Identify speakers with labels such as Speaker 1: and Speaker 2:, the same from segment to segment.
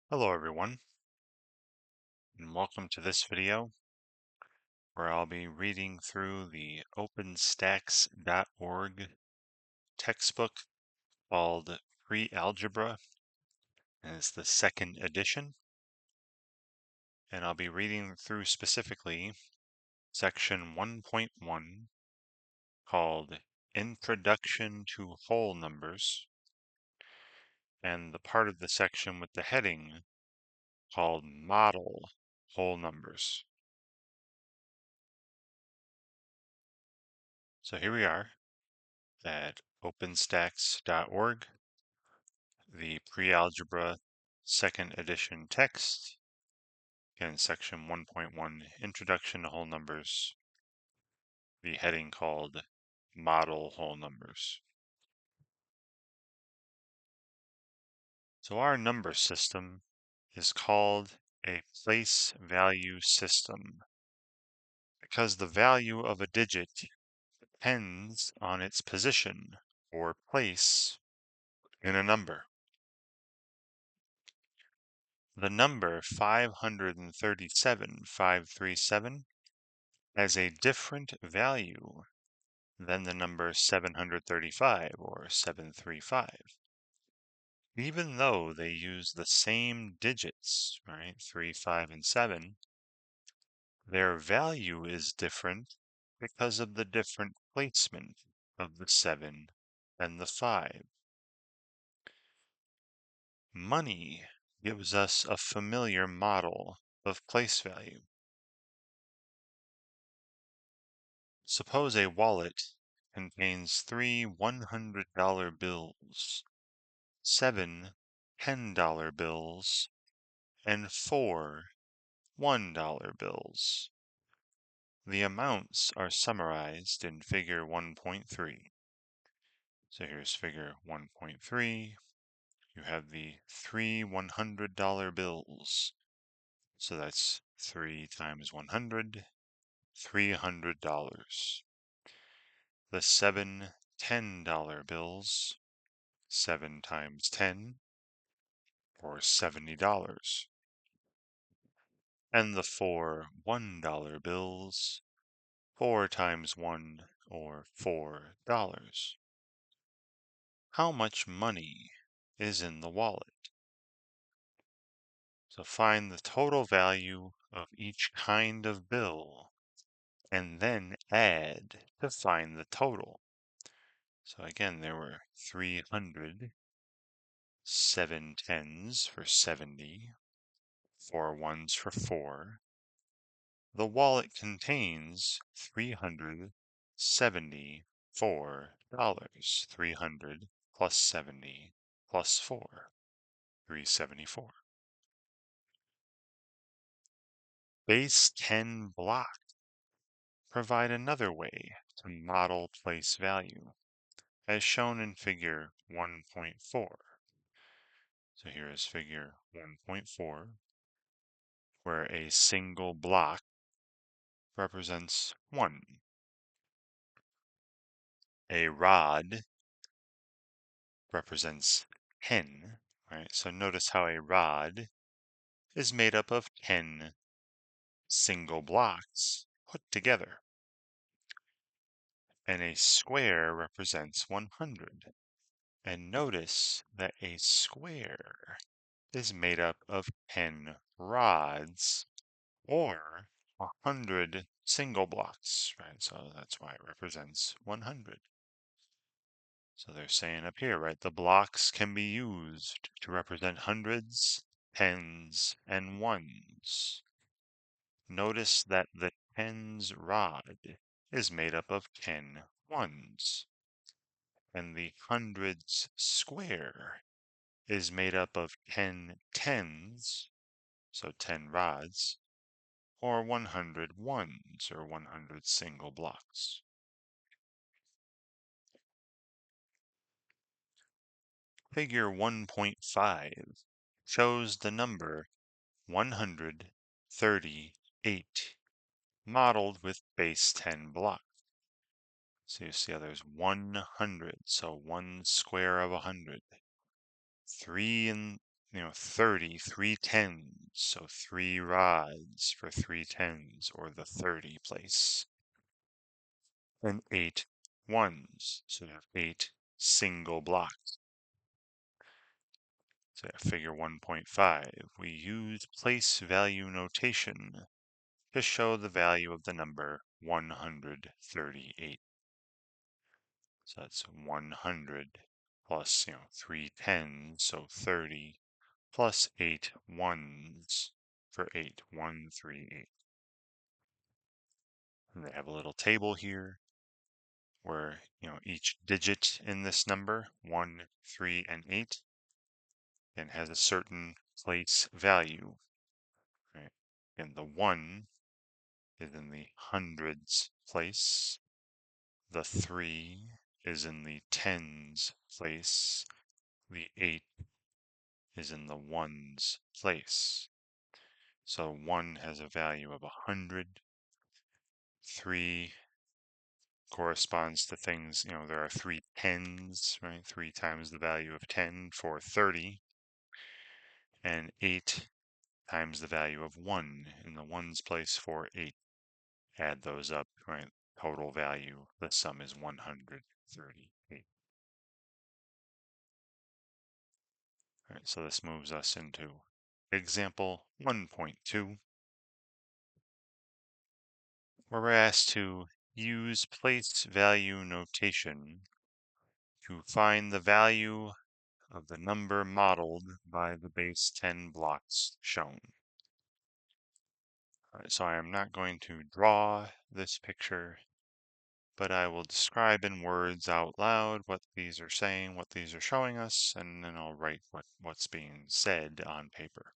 Speaker 1: Hello everyone, and welcome to this video where I'll be reading through the OpenStax.org textbook called Prealgebra, and it's the second edition. And I'll be reading through specifically section 1.1 called Introduction to Whole Numbers, and the part of the section with the heading called Model Whole Numbers. So here we are at OpenStax.org, the Prealgebra second edition text, again, section 1.1, Introduction to Whole Numbers, the heading called Model Whole Numbers. So our number system is called a place value system because the value of a digit depends on its position or place in a number. The number 537,537 has a different value than the number 735 or 735. Even though they use the same digits, right, 3, 5, and 7, their value is different because of the different placement of the 7 and the 5. Money gives us a familiar model of place value. Suppose a wallet contains 3 $100 bills, 7 $10 bills, and 4 $1 bills. The amounts are summarized in figure 1.3. So here's figure 1.3. You have the 3 $100 bills. So that's 3 times 100, $300. The 7 $10 bills, 7 times 10, or $70. And the 4 $1 bills, 4 times 1, or $4. How much money is in the wallet? So find the total value of each kind of bill, and then add to find the total. So again, there were 300, 7 tens for 70, 4 ones for 4. The wallet contains $374. 300 plus 70 plus 4, 374. Base 10 blocks provide another way to model place value, as shown in figure 1.4. So here is figure 1.4, where a single block represents 1. A rod represents 10, right? So notice how a rod is made up of 10 single blocks put together. And a square represents 100. And notice that a square is made up of 10 rods or 100 single blocks, right? So that's why it represents 100. So they're saying up here, right, the blocks can be used to represent hundreds, tens, and ones. Notice that the tens rod is made up of 10 ones, and the hundreds square is made up of 10 tens, so 10 rods, or 100 ones, or 100 single blocks. Figure 1.5 shows the number 138 modeled with base 10 blocks. So you see how there's 100, so 1 square of 100. 3 30, 3 tens, so 3 rods for 3 tens, or the 30 place. And 8 ones, so you have 8 single blocks. So figure 1.5, we use place value notation to show the value of the number 138. So that's 100 plus, 3 tens, so 30, plus 8 ones for 8, 138. And they have a little table here where, each digit in this number, 1, 3, and 8, and has a certain place value, right? And the 1 is in the hundreds place. The 3 is in the tens place. The 8 is in the ones place. So 1 has a value of 100. 3 corresponds to things, there are 3 tens, right? 3 times the value of 10 for 30. And 8 times the value of 1 in the ones place for 8. Add those up, right? Total value, the sum is 138. All right, so this moves us into example 1.2, where we're asked to use place value notation to find the value of the number modeled by the base 10 blocks shown. So I am not going to draw this picture, but I will describe in words out loud what these are saying, what these are showing us, and then I'll write what's being said on paper.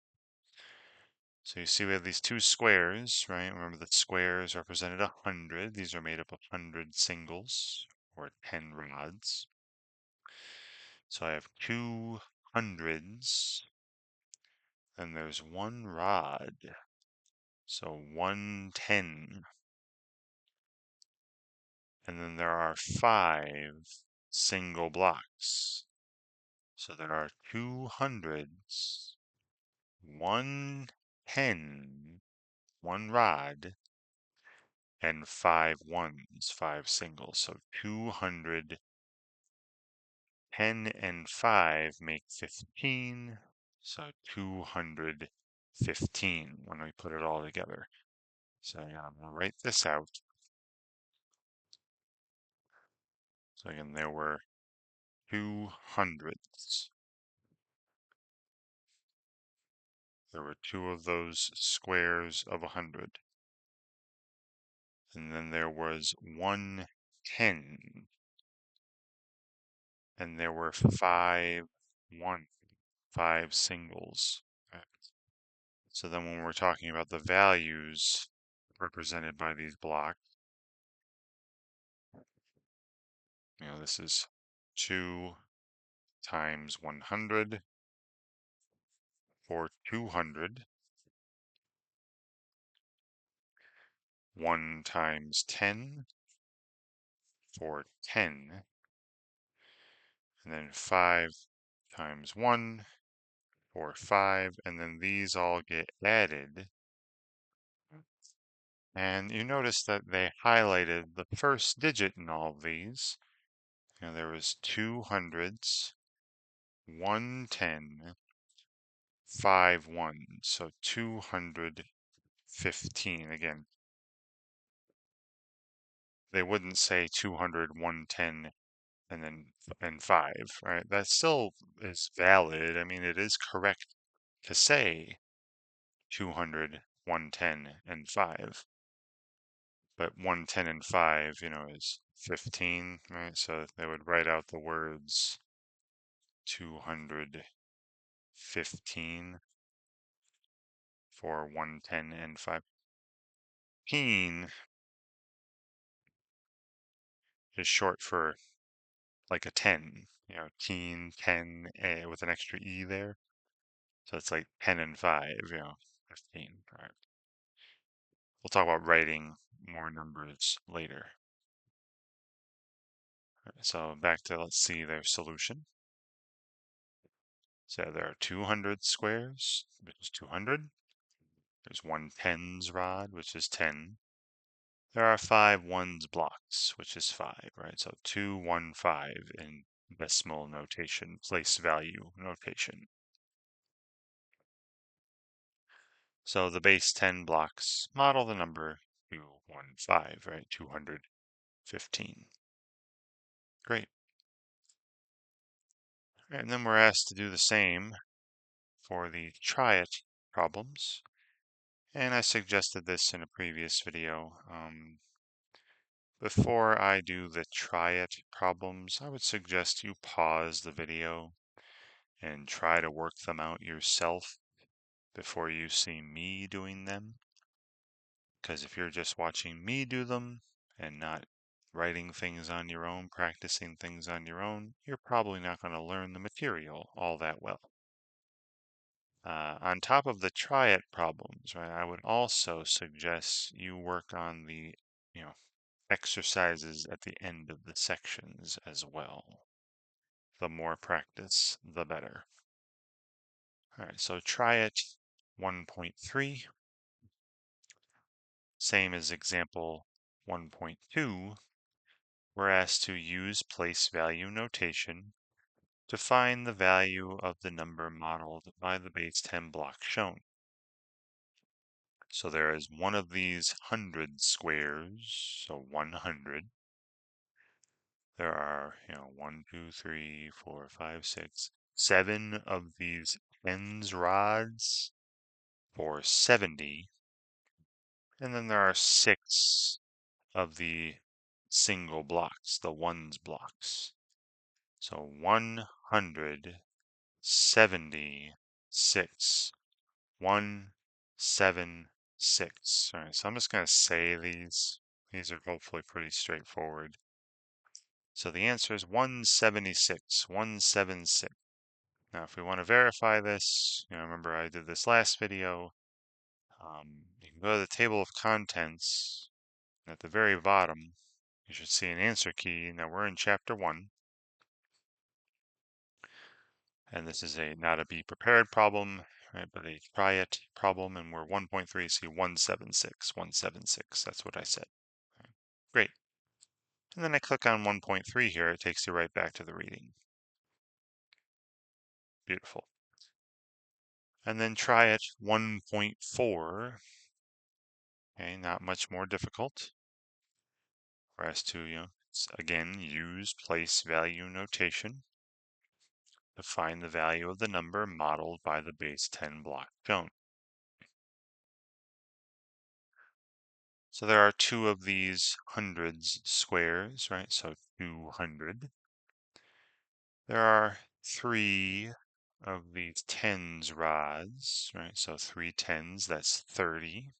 Speaker 1: So you see we have these two squares, right? Remember that squares represented 100. These are made up of 100 singles, or 10 rods. So I have 2 hundreds, and there's 1 rod. So 110. And then there are 5 single blocks. So there are 200s, 110, 1 rod, and 5 ones, 5 singles. So 200, 10, and 5 make 15. So 215 when we put it all together. So I'm going to write this out. So again, there were 200s. There were 2 of those squares of 100. And then there was 110. And there were 5 singles. Right? So then when we're talking about the values represented by these blocks, this is 2 times 100 for 200. 1 times 10 for 10. And then 5 times 1 for 5. And then these all get added. And you notice that they highlighted the first digit in all of these. There was 200s, 110, 5 ones, so 215. Again, they wouldn't say 200, 110, and 5, right? That still is valid. I mean, it is correct to say 200, 110, and 5. But 110 and 5, is 15, right? So they would write out the words 215 for 110 and 5. Teen is short for like a 10, teen, 10, with an extra E there. So it's like 10 and 5, 15. All right. We'll talk about writing more numbers later. All right, so back to, let's see their solution. So there are 200 squares, which is 200. There's one tens rod, which is 10. There are 5 ones blocks, which is 5, right? So 2, 1, 5 in decimal notation, place value notation. So the base 10 blocks model the number 215, right? 215. Great. And then we're asked to do the same for the try it problems. And I suggested this in a previous video. Before I do the try it problems, I would suggest you pause the video and try to work them out yourself before you see me doing them. Because if you're just watching me do them and not writing things on your own, practicing things on your own, you're probably not going to learn the material all that well. On top of the try it problems, right, I would also suggest you work on the, exercises at the end of the sections as well. The more practice, the better. All right, so try it 1.3. Same as example 1.2. We're asked to use place value notation to find the value of the number modeled by the base 10 block shown. So there is one of these 100 squares, so 100. There are, 1, 2, 3, 4, 5, 6, 7 of these tens rods for 70. And then there are 6 of the single blocks, the ones blocks. So 176, 176. All right, so I'm just going to say these. These are hopefully pretty straightforward. So the answer is 176, 176. Now, if we want to verify this, remember I did this last video. You can go to the table of contents. And at the very bottom, you should see an answer key. Now we're in chapter 1. And this is not a be prepared problem, right, but a try it problem. And we're 1.3, see 176, 176. That's what I said. Right. Great. And then I click on 1.3 here. It takes you right back to the reading. Beautiful. And then try it 1.4. Okay, not much more difficult. We're asked to, again, use place value notation to find the value of the number modeled by the base 10 block shown. So there are 2 of these hundreds squares, right? So 200. There are 3 of these tens rods, right? So 3 tens, that's 30.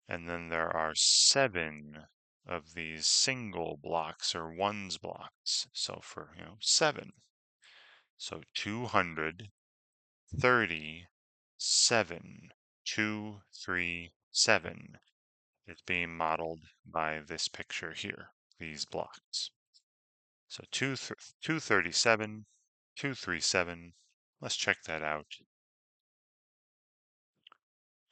Speaker 1: And then there are 7 of these single blocks or ones blocks. So for, 7. So 237, 2, 3, 7 is being modeled by this picture here, these blocks. So 237, 237, let's check that out.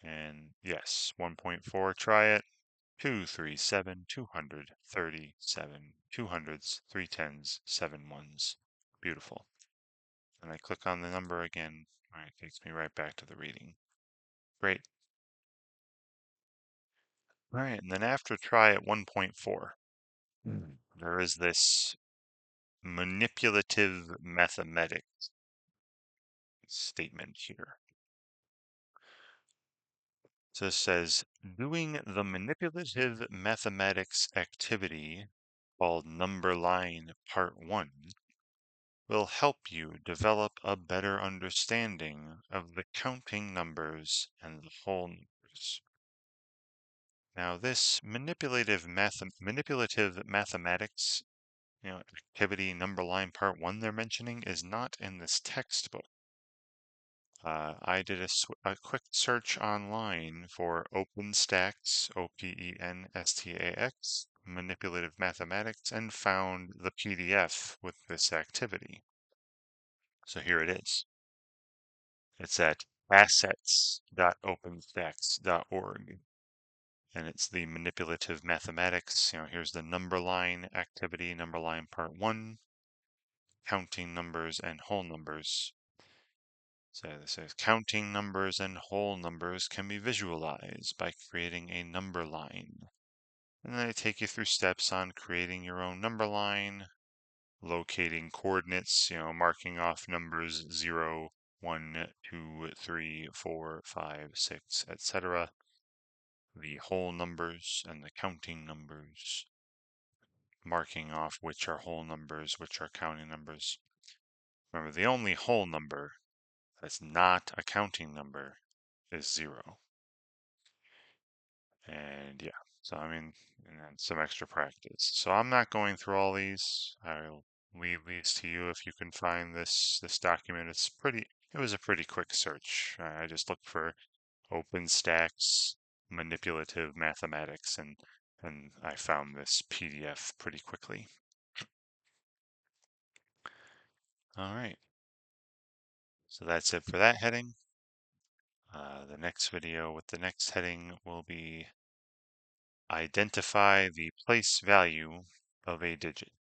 Speaker 1: And yes, 1.4, try it. 237, 237, 200s, 310s, 7 ones. Beautiful. And I click on the number again. All right, takes me right back to the reading. Great. All right, and then after try at 1.4, there is this manipulative mathematics statement here. So it says, doing the manipulative mathematics activity called number line part 1 will help you develop a better understanding of the counting numbers and the whole numbers. Now, this manipulative mathematics, activity number line part 1 they're mentioning is not in this textbook. I did a quick search online for OpenStax, OPENSTAX, manipulative mathematics, and found the PDF with this activity. So here it is. It's at assets.openstacks.org. And it's the manipulative mathematics. Here's the number line activity, number line part 1, counting numbers and whole numbers. So this says counting numbers and whole numbers can be visualized by creating a number line. And then they take you through steps on creating your own number line, locating coordinates, marking off numbers 0, 1, 2, 3, 4, 5, 6, etc. The whole numbers and the counting numbers, marking off which are whole numbers, which are counting numbers. Remember, the only whole number that's not a counting number is 0. And yeah, so I mean, and then some extra practice. So I'm not going through all these. I'll leave these to you if you can find this document. It was a pretty quick search. I just looked for OpenStax manipulative mathematics and I found this PDF pretty quickly. All right. So that's it for that heading. The next video with the next heading will be identify the place value of a digit.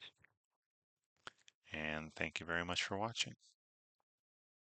Speaker 1: And thank you very much for watching.